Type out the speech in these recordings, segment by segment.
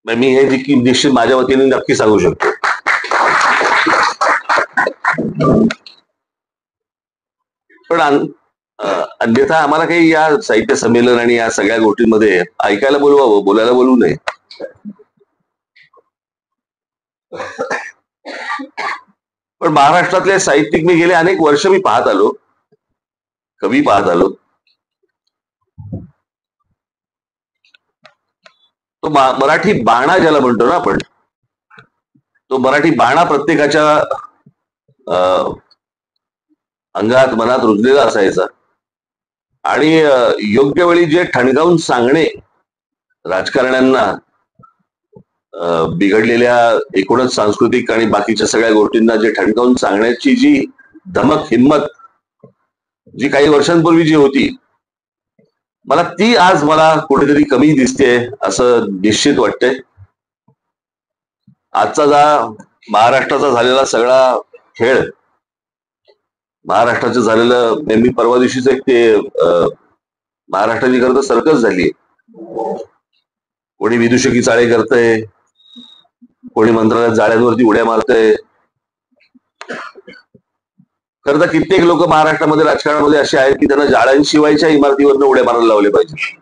मी हे निश्चित माझ्या वतीने नक्की सांगू शकतो. पण अन्यथा आम्हाला काही या साहित्य संमेलन आणि या सगळ्या गोष्टींमध्ये ऐकायला बोलवावं, बोलायला बोलवू नये. पण महाराष्ट्रातले साहित्यिक मी गेले अनेक वर्ष मी पाहत आलो, कवी पाहत आलो. तो मराठी बाणा ज्याला म्हणतो ना आपण, तो मराठी बाणा प्रत्येकाच्या अंगात मनात रुजलेला असायचा. आणि योग्य वेळी जे ठणकावून सांगणे राजकारण्यांना बिघडलेल्या एकूणच सांस्कृतिक आणि बाकीच्या सगळ्या गोष्टींना जे ठणकावून सांगण्याची जी धमक हिंमत जी काही वर्षांपूर्वी जी होती, मला ती आज मला कुठेतरी कमी दिसते असं निश्चित वाटतंय. आजचा महाराष्ट्राचा झालेला सगळा खेळ, महाराष्ट्राचं झालेलं, मी परवा दिवशीच एक ते महाराष्ट्राची खरं तर सर्कस झाली. कोणी विदूषकी चाळे करतंय, कोणी मंत्रालयात जाळ्यांवरती उड्या मारतंय. खरं तर कित्येक लोक महाराष्ट्रामध्ये राजकारणामध्ये असे आहेत की त्यांना जाळ्यांशिवायच्या इमारतीवरनं उड्या मारायला लावले पाहिजे.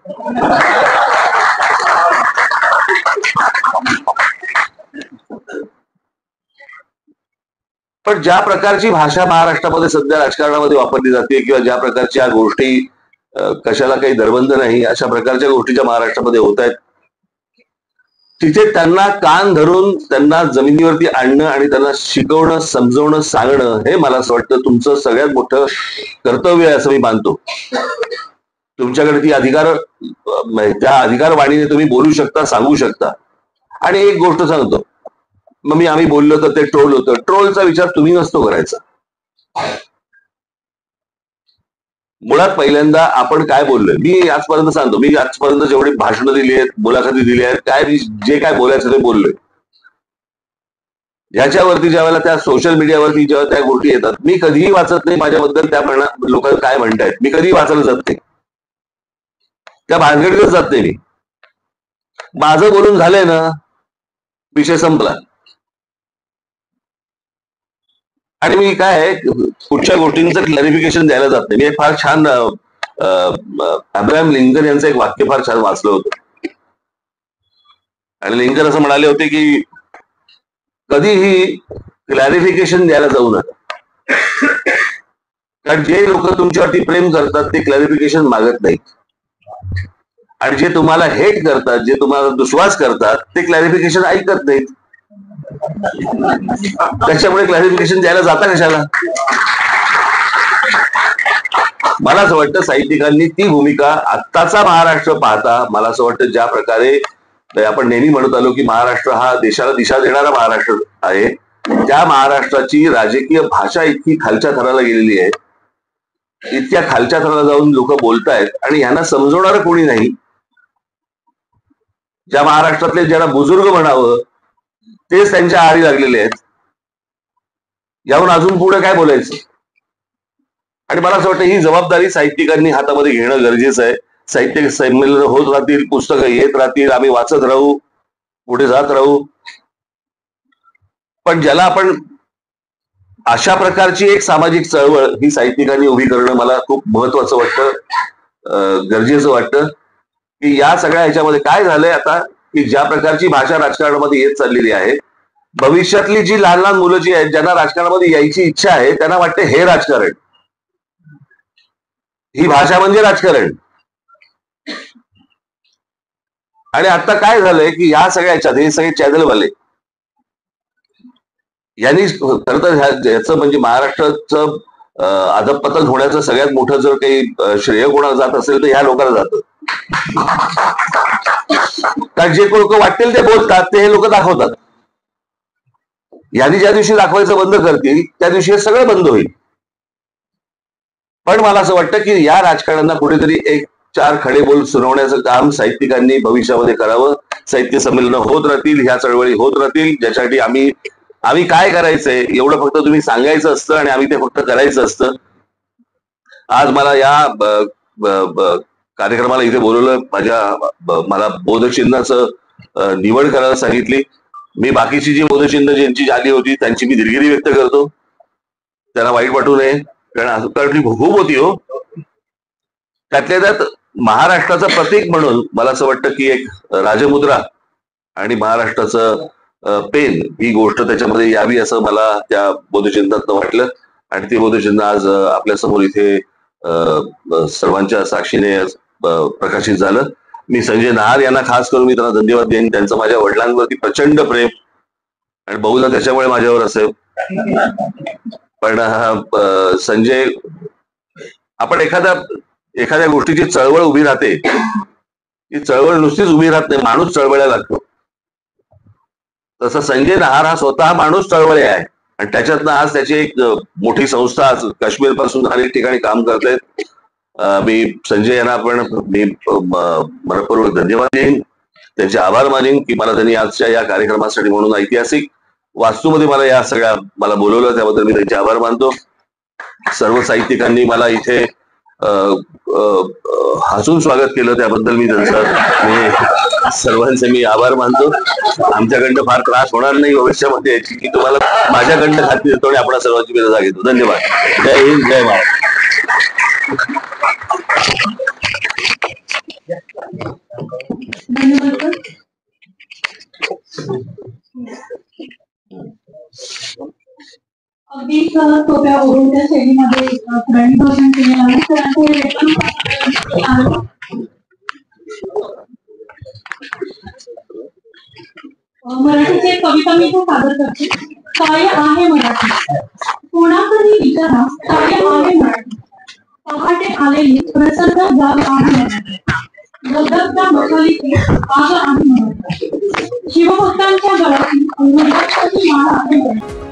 पण ज्या प्रकारची भाषा महाराष्ट्रामध्ये सध्या राजकारणामध्ये वापरली जाते किंवा ज्या प्रकारच्या गोष्टी कशाला काही दरबंद नाही अशा प्रकारच्या गोष्टी ज्या महाराष्ट्रामध्ये होत आहेत, तिथे त्यांना कान धरून त्यांना जमिनीवरती आणणं आणि त्यांना शिकवणं, समजवणं, सांगणं हे मला असं वाटतं तुमचं सगळ्यात मोठं कर्तव्य आहे असं मी मानतो. तुमच्याकडे ती त्या अधिकारवाणीने तुम्ही बोलू शकता, सांगू शकता. आणि एक गोष्ट सांगतो, मग आम्ही बोललो तर ते ट्रोल होतं. ट्रोलचा विचार तुम्ही नसतो करायचा. मुळात पहिल्यांदा आपण काय बोललोय, मी आजपर्यंत सांगतो, मी आजपर्यंत जेवढी भाषणं दिली आहेत, मुलाखती दिली आहेत, काय जे काय बोलायचं ते बोललोय. ह्याच्यावरती ज्या वेळेला त्या सोशल मीडियावरती जेव्हा त्या गोष्टी येतात, मी कधीही वाचत नाही माझ्याबद्दल त्या लोक काय म्हणतायत, मी कधीही वाचायला जात नाही, त्या भानगडीतच जात नाही मी. माझं बोलून झालंय ना, विषय संपला. आणि मी काय कुठच्या गोष्टींचं क्लॅरिफिकेशन द्यायला जात नाही. मी फार छान अब्राहम लिंकन यांचं एक वाक्य फार छान वाचलं होतं. आणि लिंकन असं म्हणाले होते की कधीही क्लॅरिफिकेशन द्यायला जाऊ नका, कारण जे लोक तुमच्यावरती प्रेम करतात ते क्लॅरिफिकेशन मागत नाहीत, आणि जे तुम्हाला हेट करतात, जे तुम्हाला दुश्वास करतात ते क्लॅरिफिकेशन ऐकत नाहीत. त्याच्यामुळे क्लॅरिफिकेशन द्यायला जाता कशाला. मला असं वाटतं साहित्यिकांनी ती भूमिका आत्ताचा महाराष्ट्र पाहता, मला असं वाटतं ज्या प्रकारे आपण नेहमी म्हणत आलो की महाराष्ट्र हा देशाला दिशा देणारा महाराष्ट्र आहे, त्या महाराष्ट्राची राजकीय भाषा इतकी खालच्या थराला गेलेली आहे, इतक्या खालच्या थराला जाऊन लोक बोलतायत आणि यांना समजवणारं कोणी नाही. ज्या महाराष्ट्रातले ज्यांना बुजुर्ग म्हणावं तेच त्यांच्या आहारी लागलेले आहेत. याहून अजून पुढे काय बोलायचं. आणि मला असं वाटतं ही जबाबदारी साहित्यिकांनी हातामध्ये घेणं गरजेचं आहे. साहित्य संमेलन होत राहतील, पुस्तकं येत राहतील, आम्ही वाचत राहू, पुढे जात राहू. पण ज्याला आपण अशा प्रकारची एक सामाजिक चळवळ ही साहित्यिकांनी उभी करणं मला खूप महत्वाचं वाटतं, गरजेचं वाटतं. की या सगळ्या ह्याच्यामध्ये काय झालंय आता, की ज्या प्रकारची भाषा राजकारणामध्ये येत चाललेली आहे, भविष्यातली जी लहान लहान मुलं जी आहेत ज्यांना राजकारणामध्ये यायची इच्छा आहे त्यांना वाटते हे राजकारण, ही भाषा म्हणजे राजकारण. आणि आता काय झालंय की या सगळ्या ह्याच्यात हे सगळे चॅनलवाले यांनी खरं तर याचं म्हणजे महाराष्ट्राचं अधपतन होण्याचं सगळ्यात मोठं जर काही श्रेय कोणाला जात असेल तर ह्या लोकांना जातं. कारण जे लोक वाटेल ते बोलतात ते हे लोक दाखवतात. यांनी ज्या दिवशी दाखवायचं बंद करतील त्या दिवशी हे सगळं बंद होईल. पण मला असं वाटतं की या राजकारण्यांना कुठेतरी एक चार खडे बोल सुनावण्याचं काम साहित्यिकांनी भविष्यामध्ये करावं. साहित्य संमेलन होत राहतील, ह्या चळवळी होत राहतील, ज्याच्यासाठी आम्ही काय करायचंय एवढं फक्त तुम्ही सांगायचं असतं आणि आम्ही ते फक्त करायचं असतं. आज मला या कार्यक्रमाला इथे बोलवलं, मला बोधचिन्हाचं निवड करायला सांगितली. मी बाकीची जी बोधचिन्ह ज्यांची झाली होती त्यांची मी दिलगिरी व्यक्त करतो. त्यांना वाईट वाटू नये, कारण खूप होती हो. त्यातल्या त्यात महाराष्ट्राचं प्रतीक म्हणून मला असं वाटतं की एक राजमुद्रा आणि महाराष्ट्राचं पेन ही गोष्ट त्याच्यामध्ये यावी असं मला त्या बोधचिन्हात वाटलं. आणि ते बोधचिन्ह आज आपल्या समोर इथे सर्वांच्या साक्षीने प्रकाशित झालं. मी संजय नहार यांना खास करून मी त्यांना धन्यवाद देईन. त्यांचं माझ्या वडिलांवरती प्रचंड प्रेम आणि बहुधा त्याच्यामुळे माझ्यावर असेल. पण संजय, आपण एखाद्या गोष्टीची चळवळ उभी राहते, ती चळवळ नुसतीच उभी राहत नाही, माणूस चळवळायला लागतो. तसं संजय नहार हा स्वतः माणूस चळवळे आहे आणि त्याच्यातनं आज त्याची एक मोठी संस्था आज काश्मीर पासून अनेक ठिकाणी काम करते. मी संजय यांना पण मी मनपूर्वक धन्यवाद देईन, त्यांचे आभार मानेन की मला त्यांनी आजच्या या कार्यक्रमासाठी म्हणून ऐतिहासिक वास्तूमध्ये मला बोलवलं, त्याबद्दल मी त्यांचे आभार मानतो. सर्व साहित्यिकांनी मला इथे हसून स्वागत केलं, त्याबद्दल मी सर्वांचे मी आभार मानतो. आमच्याकडनं फार त्रास होणार नाही भविष्यामध्ये याची की तुम्हाला माझ्याकडनं खात्री देतो आणि आपण सर्वांची मी रजा घेतो. धन्यवाद. जय हिंद, जय महाराष्ट्र. अगदी सोप्या ओढवत्या शैलीमध्ये भाषण केलेलं आहे. मराठीची एक कविता मी तो सादर करते. काय आहे मराठी, कोणातरी विचारा काय आहे मराठी. पहाटे आलेली प्रसन्न जाग आहे मराठी, गदगदा मशालीची आग आहे मराठी, शिवभक्तांच्या गळ्यातील माळ आहे मराठी.